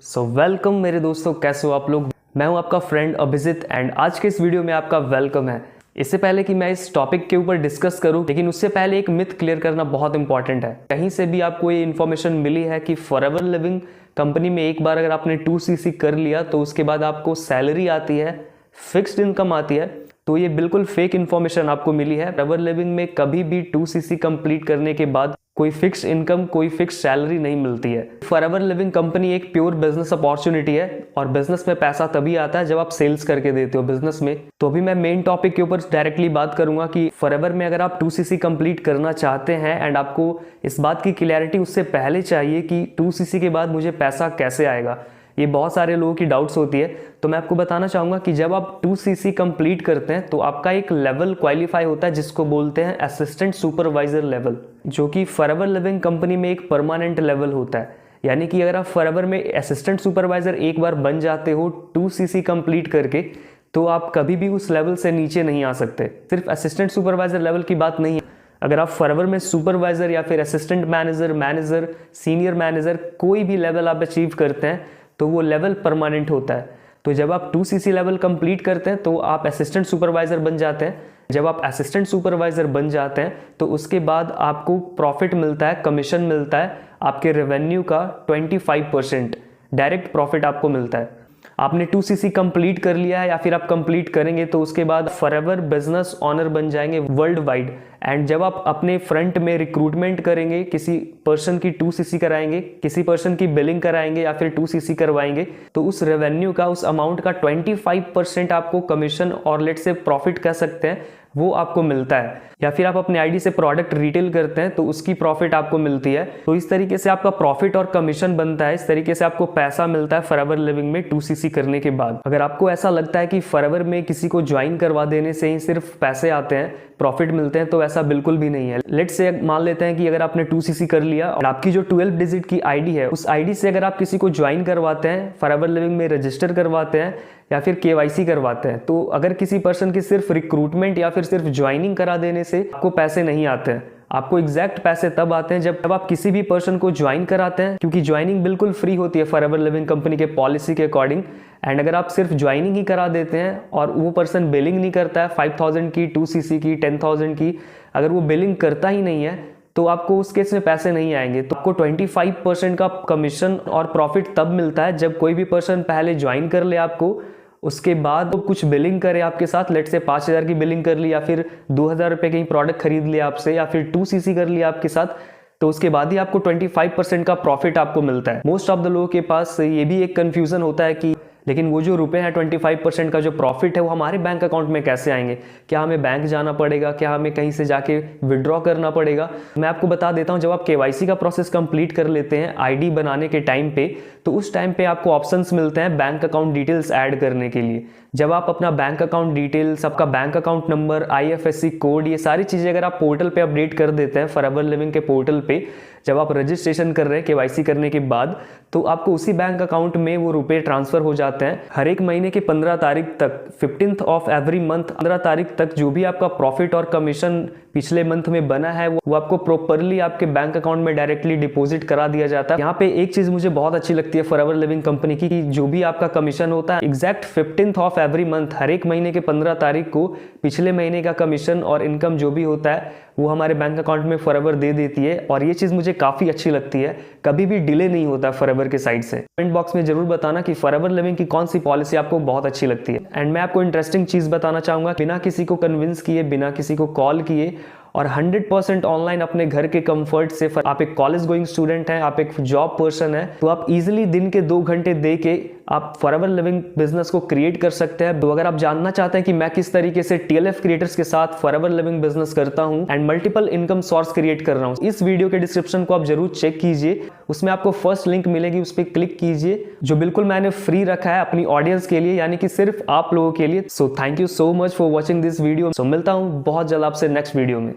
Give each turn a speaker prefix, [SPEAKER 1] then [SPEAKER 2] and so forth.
[SPEAKER 1] Welcome मेरे दोस्तों, कैसे हो आप लोग। मैं हूं आपका फ्रेंड अभिजीत एंड आज के इस वीडियो में आपका वेलकम है। इससे पहले कि मैं इस टॉपिक के ऊपर डिस्कस करूं, लेकिन उससे पहले एक मिथ क्लियर करना बहुत इंपॉर्टेंट है। कहीं से भी आपको ये इन्फॉर्मेशन मिली है कि फॉरएवर लिविंग कंपनी में एक बार अगर आपने 2cc कर लिया तो उसके बाद आपको सैलरी आती है, फिक्स्ड इनकम आती है, तो ये बिल्कुल फेक इन्फॉर्मेशन आपको मिली है। फॉरएवर लिविंग में कभी भी 2cc कंप्लीट करने के बाद कोई फिक्स इनकम, कोई फिक्स सैलरी नहीं मिलती है। फॉरएवर लिविंग कंपनी एक प्योर बिजनेस अपॉर्चुनिटी है और बिजनेस में पैसा तभी आता है जब आप सेल्स करके देते हो बिजनेस में। तो अभी मैं मेन टॉपिक के ऊपर डायरेक्टली बात करूंगा कि फॉरएवर में अगर आप 2cc कंप्लीट करना चाहते हैं एंड आपको इस बात की क्लैरिटी उससे पहले चाहिए कि 2cc के बाद मुझे पैसा कैसे आएगा, ये बहुत सारे लोगों की डाउट्स होती है। तो मैं आपको बताना चाहूँगा कि जब आप 2cc कंप्लीट करते हैं तो आपका एक लेवल क्वालिफाई होता है जिसको बोलते हैं असिस्टेंट सुपरवाइजर लेवल, जो कि फॉरएवर लिविंग कंपनी में एक परमानेंट लेवल होता है। यानी कि अगर आप फॉरएवर में असिस्टेंट सुपरवाइजर एक बार बन जाते हो 2cc कंप्लीट करके, तो आप कभी भी उस लेवल से नीचे नहीं आ सकते। सिर्फ असिस्टेंट सुपरवाइजर लेवल की बात नहीं है, अगर आप फॉरएवर में सुपरवाइजर या फिर असिस्टेंट मैनेजर, सीनियर मैनेजर, कोई भी लेवल आप अचीव करते हैं तो वो लेवल परमानेंट होता है। तो जब आप 2cc लेवल कंप्लीट करते हैं तो आप असिस्टेंट सुपरवाइजर बन जाते हैं। जब आप असिस्टेंट सुपरवाइजर बन जाते हैं तो उसके बाद आपको प्रॉफिट मिलता है, कमीशन मिलता है, आपके रेवेन्यू का 25% डायरेक्ट प्रॉफिट आपको मिलता है। आपने 2cc कंप्लीट कर लिया है या फिर आप कंप्लीट करेंगे तो उसके बाद फॉरएवर बिजनेस ऑनर बन जाएंगे वर्ल्ड वाइड। एंड जब आप अपने फ्रंट में रिक्रूटमेंट करेंगे, किसी पर्सन की 2cc कराएंगे, किसी पर्सन की बिलिंग कराएंगे या फिर 2cc करवाएंगे, तो उस रेवेन्यू का, उस अमाउंट का 25% आपको कमीशन और लेट से प्रॉफिट कह सकते हैं, वो आपको मिलता है। या फिर आप अपने आईडी से प्रोडक्ट रिटेल करते हैं तो उसकी प्रॉफिट आपको मिलती है। तो इस तरीके से आपका प्रॉफिट और कमीशन बनता है, इस तरीके से आपको पैसा मिलता है फॉरएवर लिविंग में 2cc करने के बाद। अगर आपको ऐसा लगता है कि फॉरएवर में किसी को ज्वाइन करवा देने से ही सिर्फ पैसे आते हैं, प्रॉफिट मिलते हैं, तो ऐसा बिल्कुल भी नहीं है। लेट्स से मान लेते हैं कि अगर आपने 2cc कर लिया और आपकी जो 12 डिजिट की आईडी है, उस आईडी से अगर आप किसी को ज्वाइन करवाते हैं, फॉरएवर लिविंग में रजिस्टर करवाते हैं या फिर केवाईसी करवाते हैं, तो अगर किसी पर्सन की सिर्फ रिक्रूटमेंट या फिर सिर्फ ज्वाइनिंग करा देने से आपको पैसे नहीं आते हैं। आपको एग्जैक्ट पैसे तब आते हैं जब आप किसी भी पर्सन को ज्वाइन कराते हैं, क्योंकि ज्वाइनिंग बिल्कुल फ्री होती है फॉरएवर लिविंग कंपनी के पॉलिसी के अकॉर्डिंग। एंड अगर आप सिर्फ ज्वाइनिंग ही करा देते हैं और वो पर्सन बिलिंग नहीं करता है 5000 की, 2cc की, 10,000 की, अगर वो बिलिंग करता ही नहीं है तो आपको उस केस में पैसे नहीं आएंगे। तो आपको 25% का कमीशन और प्रॉफिट तब मिलता है जब कोई भी पर्सन पहले ज्वाइन कर ले आपको, उसके बाद वो कुछ बिलिंग करे आपके साथ, लेट से 5000 की बिलिंग कर ली या फिर 2000 रुपये की प्रोडक्ट खरीद लिया आपसे या फिर 2cc कर लिया आपके साथ, तो उसके बाद ही आपको 25% का प्रॉफिट आपको मिलता है। मोस्ट ऑफ द लोगों के पास ये भी एक कंफ्यूजन होता है कि लेकिन वो जो रुपए हैं 25% का जो प्रॉफिट है वो हमारे बैंक अकाउंट में कैसे आएंगे, क्या हमें बैंक जाना पड़ेगा, क्या हमें कहीं से जाके विड्रॉ करना पड़ेगा। मैं आपको बता देता हूं, जब आप केवाईसी का प्रोसेस कंप्लीट कर लेते हैं आईडी बनाने के टाइम पे, तो उस टाइम पे आपको ऑप्शंस मिलते हैं बैंक अकाउंट डिटेल्स ऐड करने के लिए। जब आप अपना बैंक अकाउंट डिटेल्स, आपका bank account number, IFSC code, ये सारी चीज़ें अगर आप पोर्टल पे अपडेट कर देते हैं फॉरएवर लिविंग के पोर्टल पे, जब आप रजिस्ट्रेशन कर रहे हैं केवाईसी करने के बाद, तो आपको उसी बैंक अकाउंट में वो रुपए ट्रांसफर हो जाते हैं। हर एक महीने की 15 तारीख तक, 15th ऑफ एवरी मंथ, 15 तारीख तक जो भी आपका प्रॉफिट और कमीशन पिछले मंथ में बना है वो आपको प्रॉपरली आपके बैंक अकाउंट में डायरेक्टली डिपॉजिट करा दिया जाता है। यहाँ पे एक चीज मुझे बहुत अच्छी लगती है फॉरएवर लिविंग कंपनी की, कि जो भी आपका कमीशन होता है exact 15th of every month, हर एक महीने के 15 तारीख को पिछले महीने का कमीशन और इनकम जो भी होता है वो हमारे बैंक अकाउंट में फॉरएवर दे देती है। और ये चीज मुझे काफी अच्छी लगती है, कभी भी डिले नहीं होता फॉरएवर के साइड से। कमेंट बॉक्स में जरूर बताना कि फॉरएवर लिविंग की कौन सी पॉलिसी आपको बहुत अच्छी लगती है। एंड मैं आपको इंटरेस्टिंग चीज बताना चाहूंगा, बिना किसी को कन्विंस किए, बिना किसी को कॉल किए और 100% ऑनलाइन अपने घर के कंफर्ट से, आप एक कॉलेज गोइंग स्टूडेंट हैं, आप एक जॉब पर्सन है, तो आप इजीली दिन के 2 घंटे दे के आप फॉरएवर लिविंग बिजनेस को क्रिएट कर सकते हैं। तो अगर आप जानना चाहते हैं कि मैं किस तरीके से TLF क्रिएटर्स के साथ फॉरएवर लिविंग बिजनेस करता हूं and multiple income source create कर रहा हूं, इस वीडियो के डिस्क्रिप्शन को आप जरूर चेक कीजिए, उसमें आपको फर्स्ट लिंक मिलेगी, उस पर क्लिक कीजिए, जो बिल्कुल मैंने फ्री रखा है अपनी ऑडियंस के लिए, यानी कि सिर्फ आप लोगों के लिए। So thank you so much for watching this video. So मिलता हूं बहुत जल्द आपसे नेक्स्ट वीडियो में।